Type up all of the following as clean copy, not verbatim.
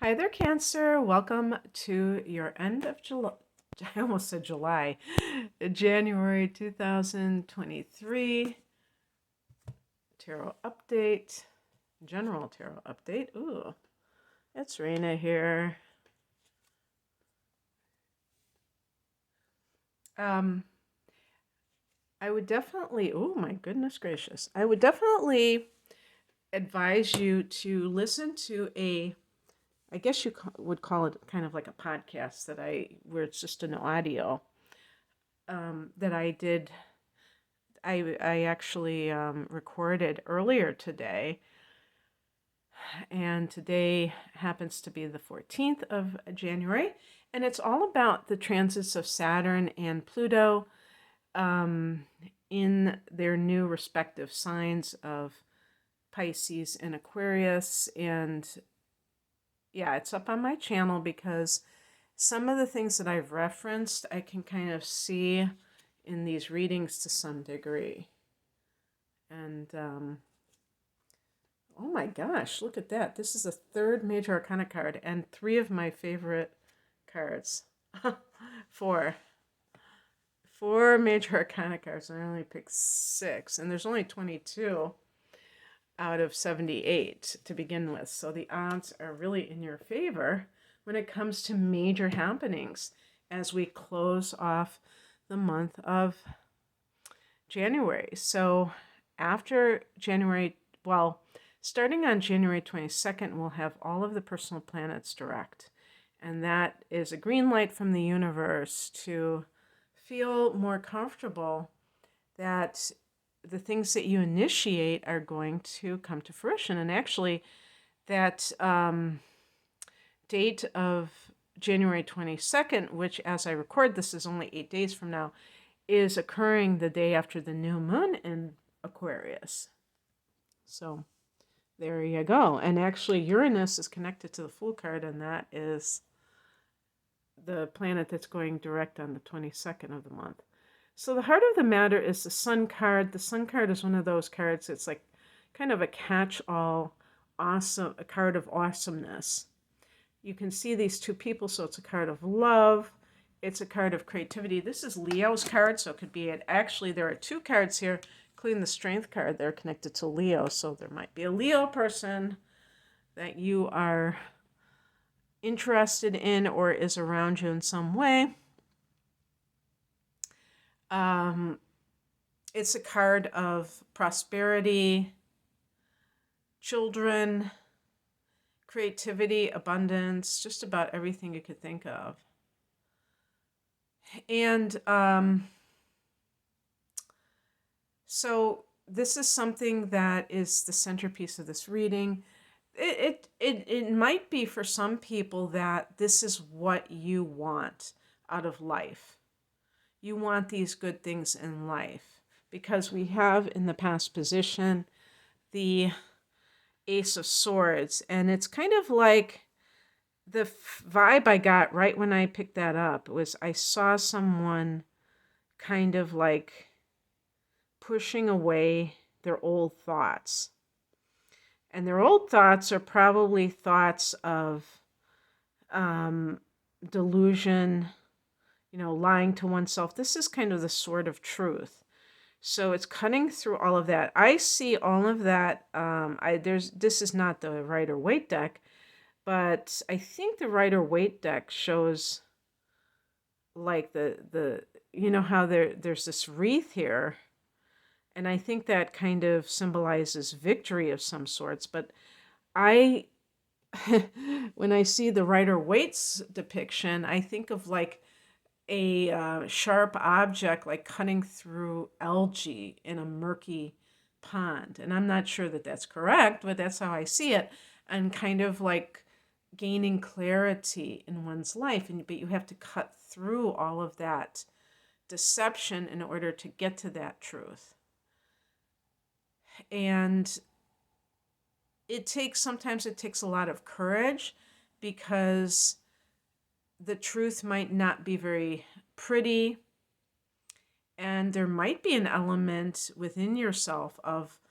Hi there, Cancer. Welcome to your end of July. I almost said July, January 2023 tarot update, general tarot update. Ooh, it's Raina here. I would definitely, oh my goodness gracious, I would definitely advise you to listen to I guess you would call it kind of like a podcast where it's just an audio that I did. I actually recorded earlier today, and today happens to be the 14th of January, and it's all about the transits of Saturn and Pluto in their new respective signs of Pisces and Aquarius. And yeah, it's up on my channel because some of the things that I've referenced, I can kind of see in these readings to some degree. And oh my gosh, look at that. This is a third major arcana card and three of my favorite cards. Four major arcana cards, and I only picked 6. And there's only 22 out of 78 to begin with. So the odds are really in your favor when it comes to major happenings as we close off the month of January. So after January, starting on January 22nd, we'll have all of the personal planets direct. And that is a green light from the universe to feel more comfortable that the things that you initiate are going to come to fruition. And actually, that date of January 22nd, which as I record this is only 8 days from now, is occurring the day after the new moon in Aquarius. So there you go. And actually Uranus is connected to the Fool card, and that is the planet that's going direct on the 22nd of the month. So the heart of the matter is the Sun card. The Sun card is one of those cards. It's like kind of a catch-all, awesome, a card of awesomeness. You can see these two people, so it's a card of love. It's a card of creativity. This is Leo's card, so it could be it. Actually, there are 2 cards here, including the Strength card. They're connected to Leo, so there might be a Leo person that you are interested in or is around you in some way. It's a card of prosperity, children, creativity, abundance, just about everything you could think of. And so this is something that is the centerpiece of this reading. It might be for some people that this is what you want out of life. You want these good things in life because we have in the past position the Ace of Swords, and it's kind of like the vibe I got right when I picked that up was I saw someone kind of like pushing away their old thoughts. And their old thoughts are probably thoughts of delusion, lying to oneself. This is kind of the sword of truth. So it's cutting through all of that. I see all of that. This is not the Rider-Waite deck, but I think the Rider-Waite deck shows like the how there's this wreath here, and I think that kind of symbolizes victory of some sorts. But I when I see the Rider-Waite's depiction, I think of like a sharp object like cutting through algae in a murky pond. And I'm not sure that that's correct, but that's how I see it. And kind of like gaining clarity in one's life. But you have to cut through all of that deception in order to get to that truth. And sometimes it takes a lot of courage because the truth might not be very pretty, and there might be an element within yourself of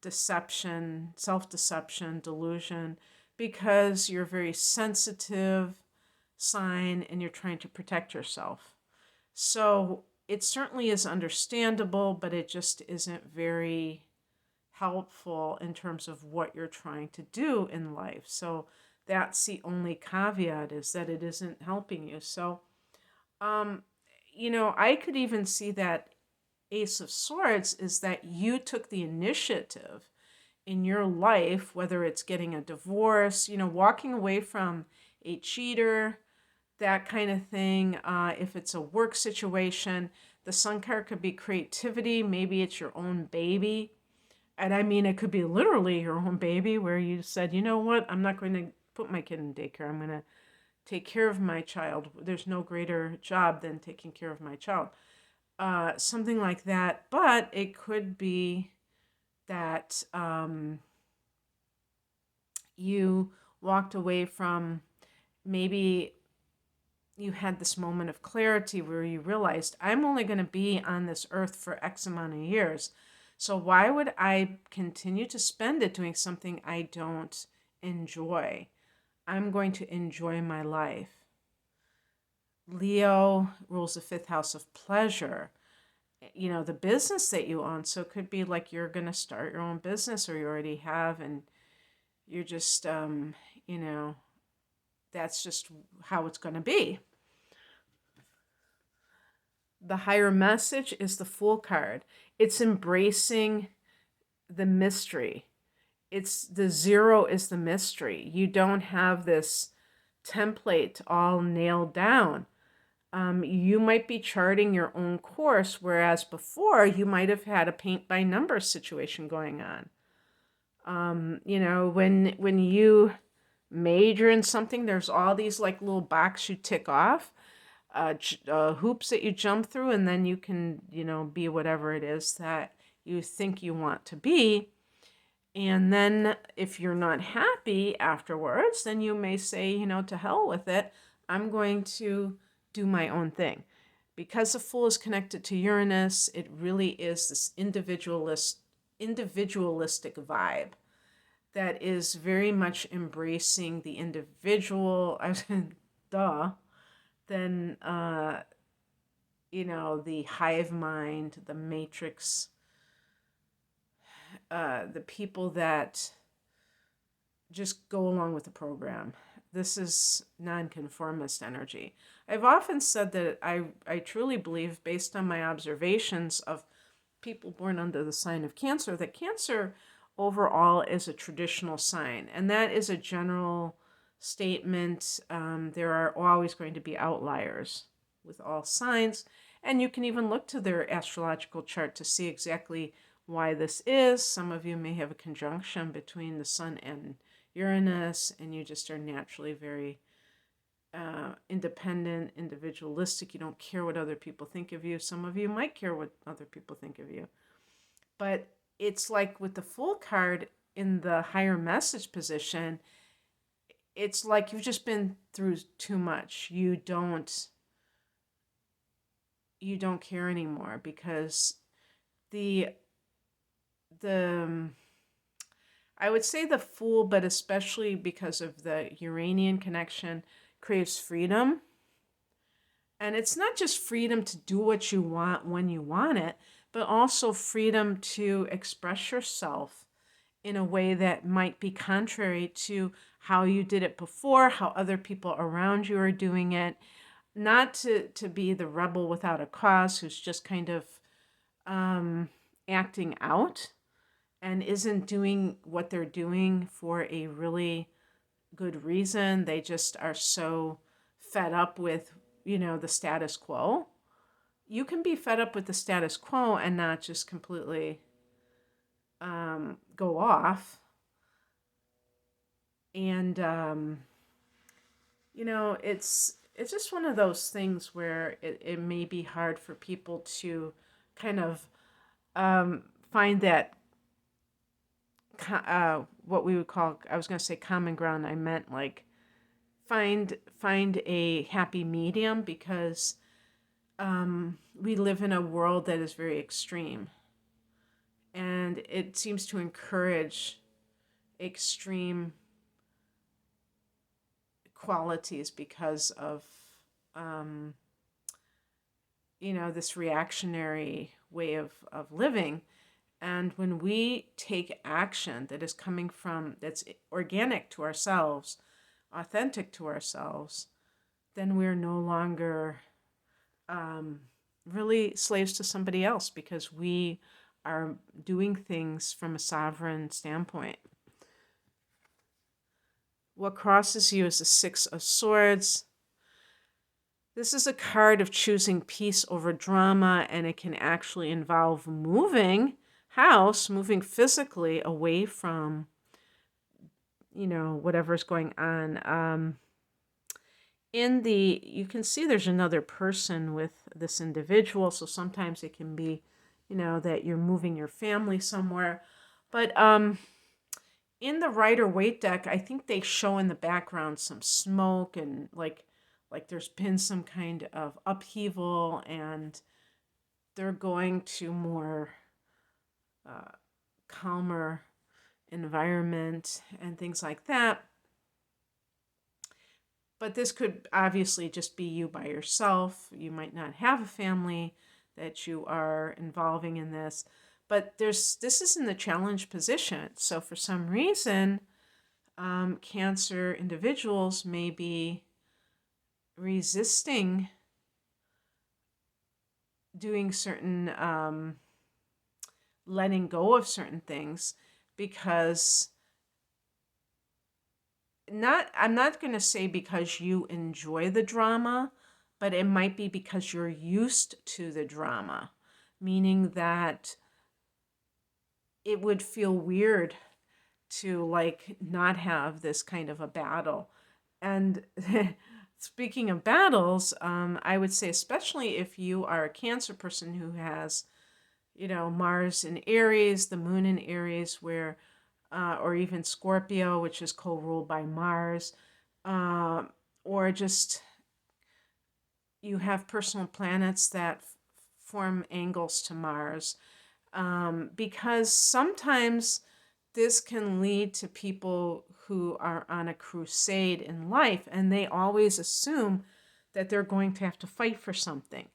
deception, self-deception, delusion because you're a very sensitive sign and you're trying to protect yourself. So it certainly is understandable, but it just isn't very helpful in terms of what you're trying to do in life. So that's the only caveat, is that it isn't helping you. So, um, I could even see that Ace of Swords is that you took the initiative in your life, whether it's getting a divorce, walking away from a cheater, that kind of thing. If it's a work situation, the Sun card could be creativity. Maybe it's your own baby. And I mean, it could be literally your own baby where you said, you know what, I'm not going to put my kid in daycare. I'm going to take care of my child. There's no greater job than taking care of my child. Something like that. But it could be that you walked away from, maybe you had this moment of clarity where you realized, I'm only going to be on this earth for X amount of years. So why would I continue to spend it doing something I don't enjoy? I'm going to enjoy my life. Leo rules the fifth house of pleasure. The business that you own. So it could be like you're going to start your own business, or you already have, and you're just, that's just how it's going to be. The higher message is the Fool card. It's embracing the mystery. It's the zero is the mystery. You don't have this template all nailed down. You might be charting your own course, whereas before you might have had a paint by numbers situation going on. When you major in something, there's all these like little boxes you tick off, hoops that you jump through, and then you can, be whatever it is that you think you want to be. And then if you're not happy afterwards, then you may say, to hell with it. I'm going to do my own thing. Because the Fool is connected to Uranus, it really is this individualistic vibe that is very much embracing the individual. Duh. Then, the hive mind, the matrix, the people that just go along with the program. This is nonconformist energy. I've often said that I truly believe, based on my observations of people born under the sign of Cancer, that Cancer overall is a traditional sign. And that is a general statement. There are always going to be outliers with all signs. And you can even look to their astrological chart to see exactly why this is. Some of you may have a conjunction between the Sun and Uranus, and you just are naturally very independent, individualistic. You don't care what other people think of you. Some of you might care what other people think of you. But it's like with the Fool card in the higher message position, it's like you've just been through too much. You don't care anymore, because the I would say the Fool, but especially because of the Uranian connection, craves freedom. And it's not just freedom to do what you want when you want it, but also freedom to express yourself in a way that might be contrary to how you did it before, how other people around you are doing it. Not to be the rebel without a cause who's just kind of acting out and isn't doing what they're doing for a really good reason. They just are so fed up with, the status quo. You can be fed up with the status quo and not just completely go off. And, it's just one of those things where it may be hard for people to kind of find that what we would call, I was going to say common ground, I meant like find a happy medium, because we live in a world that is very extreme, and it seems to encourage extreme qualities because of, um, this reactionary way of living. And when we take action that is coming from, that's organic to ourselves, authentic to ourselves, then we're no longer um, really slaves to somebody else because we are doing things from a sovereign standpoint. What crosses you is the Six of Swords. This is a card of choosing peace over drama, and it can actually involve moving house, moving physically away from, whatever's going on. You can see there's another person with this individual, so sometimes it can be, that you're moving your family somewhere. But in the Rider-Waite deck, I think they show in the background some smoke and like there's been some kind of upheaval, and they're going to more calmer environment and things like that. But this could obviously just be you by yourself. You might not have a family that you are involving in this. But this is in the challenge position. So for some reason, Cancer individuals may be resisting doing certain, letting go of certain things because I'm not going to say because you enjoy the drama, but it might be because you're used to the drama, meaning that it would feel weird to not have this kind of a battle. And speaking of battles, I would say especially if you are a Cancer person who has, Mars in Aries, the moon in Aries, where or even Scorpio, which is co-ruled by Mars, or just you have personal planets that form angles to Mars, because sometimes this can lead to people who are on a crusade in life, and they always assume that they're going to have to fight for something.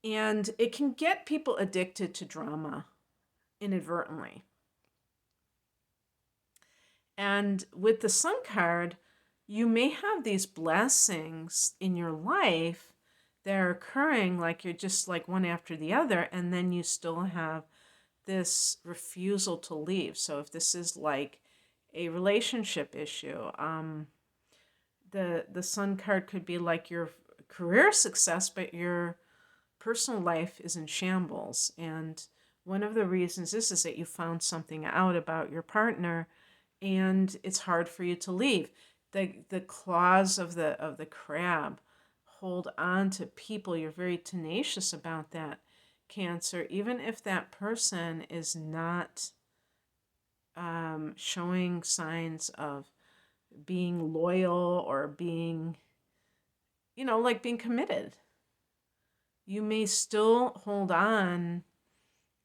And it can get people addicted to drama inadvertently. And with the Sun card, you may have these blessings in your life that are occurring like you're just like one after the other, and then you still have this refusal to leave. So if this is like a relationship issue, the Sun card could be like your career success, but your personal life is in shambles. And one of the reasons is that you found something out about your partner and it's hard for you to leave. The claws of the crab hold on to people. You're very tenacious about that, Cancer, even if that person is not showing signs of being loyal or being, like being committed. You may still hold on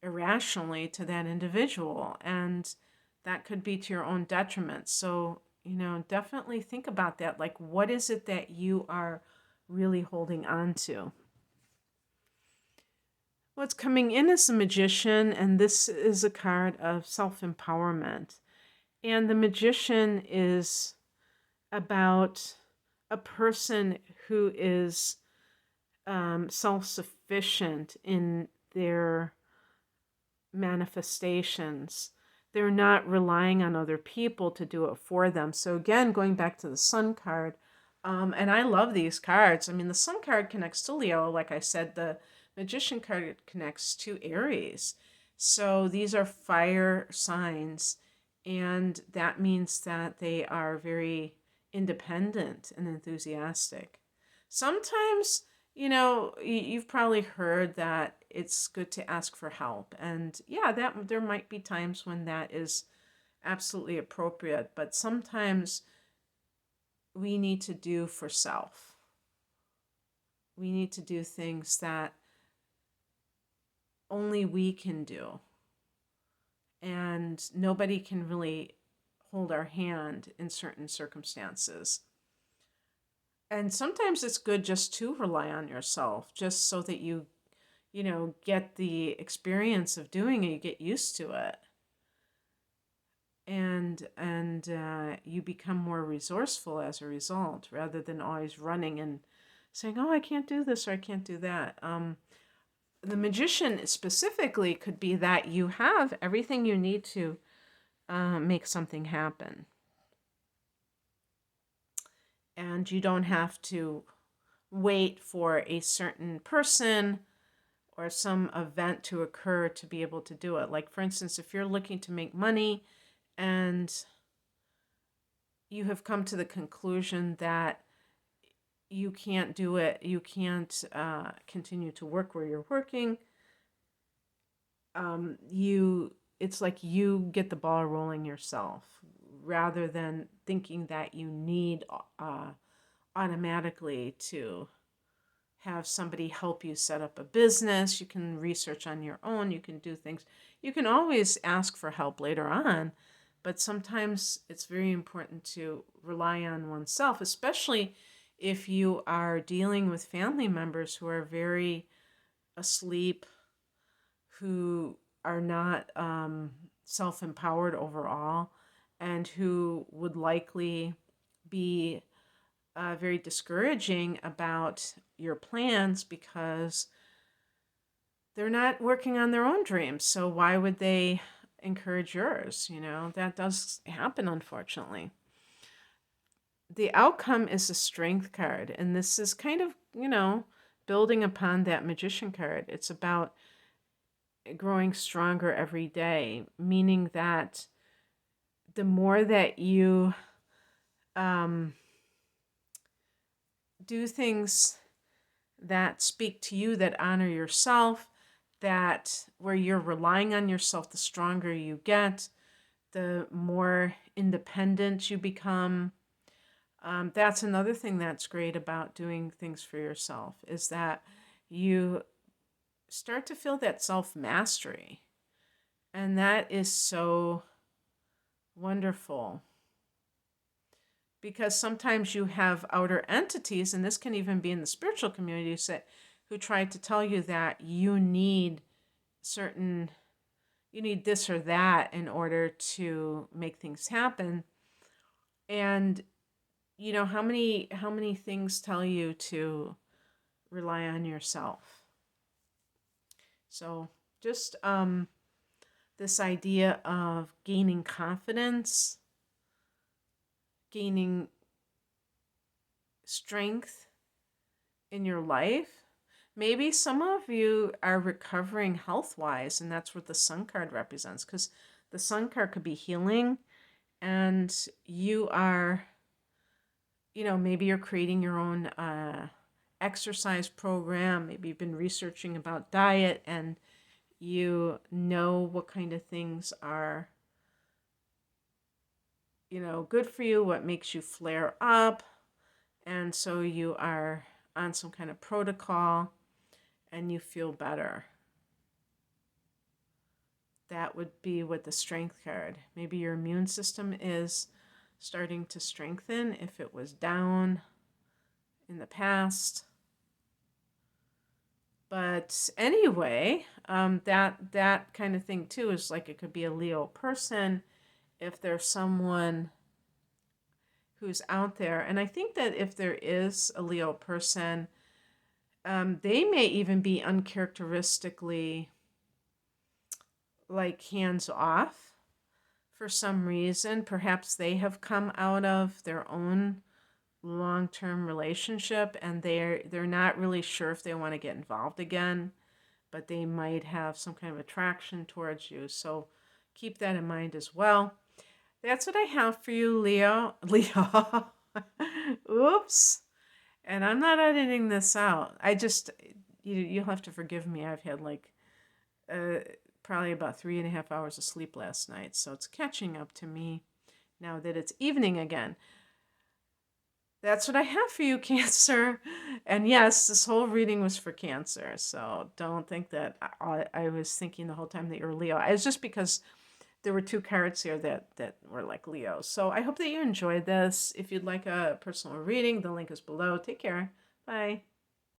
irrationally to that individual, and that could be to your own detriment. So, definitely think about that. Like, what is it that you are really holding on to? What's coming in is the Magician, and this is a card of self-empowerment. And the Magician is about a person who is self-sufficient in their manifestations. They're not relying on other people to do it for them. So again, going back to the Sun card, and I love these cards. I mean, the Sun card connects to Leo. Like I said, the Magician card connects to Aries. So these are fire signs, and that means that they are very independent and enthusiastic. Sometimes, you've probably heard that it's good to ask for help. And yeah, that there might be times when that is absolutely appropriate, but sometimes we need to do for self. We need to do things that only we can do. And nobody can really hold our hand in certain circumstances. And sometimes it's good just to rely on yourself, just so that you get the experience of doing it, you get used to it. And you become more resourceful as a result, rather than always running and saying, "Oh, I can't do this or I can't do that." The magician specifically could be that you have everything you need to make something happen, and you don't have to wait for a certain person or some event to occur to be able to do it. Like, for instance, if you're looking to make money and you have come to the conclusion that you can't do it, you can't continue to work where you're working, you it's like you get the ball rolling yourself, rather than thinking that you need automatically to have somebody help you set up a business. You can research on your own, you can do things. You can always ask for help later on, but sometimes it's very important to rely on oneself, especially if you are dealing with family members who are very asleep, who are not self empowered overall, and who would likely be very discouraging about your plans because they're not working on their own dreams. So why would they encourage yours? That does happen, unfortunately. The outcome is a strength card, and this is kind of, building upon that magician card. It's about growing stronger every day, meaning that the more that you um, do things that speak to you, that honor yourself, that where you're relying on yourself, the stronger you get, the more independent you become. That's another thing that's great about doing things for yourself, is that you start to feel that self-mastery. And that is so wonderful, because sometimes you have outer entities, and this can even be in the spiritual communities, who try to tell you that certain you need this or that in order to make things happen. And how many things tell you to rely on yourself? So just this idea of gaining confidence, gaining strength in your life. Maybe some of you are recovering health wise, and that's what the sun card represents, because the sun card could be healing, and you are, maybe you're creating your own exercise program. Maybe you've been researching about diet, and you know what kind of things are, good for you, what makes you flare up. And so you are on some kind of protocol and you feel better. That would be with the strength card. Maybe your immune system is starting to strengthen if it was down in the past. But anyway, that kind of thing too is like, it could be a Leo person if there's someone who's out there. And I think that if there is a Leo person, they may even be uncharacteristically like hands off for some reason. Perhaps they have come out of their own long-term relationship and they're not really sure if they want to get involved again, but they might have some kind of attraction towards you. So keep that in mind as well. That's what I have for you, Leo. Leo. Oops. And I'm not editing this out. You'll have to forgive me. I've had probably about 3.5 hours of sleep last night. So it's catching up to me now that it's evening again. That's what I have for you, Cancer. And yes, this whole reading was for Cancer. So don't think that I was thinking the whole time that you're Leo. It's just because there were two cards here that were like Leo. So I hope that you enjoyed this. If you'd like a personal reading, the link is below. Take care. Bye.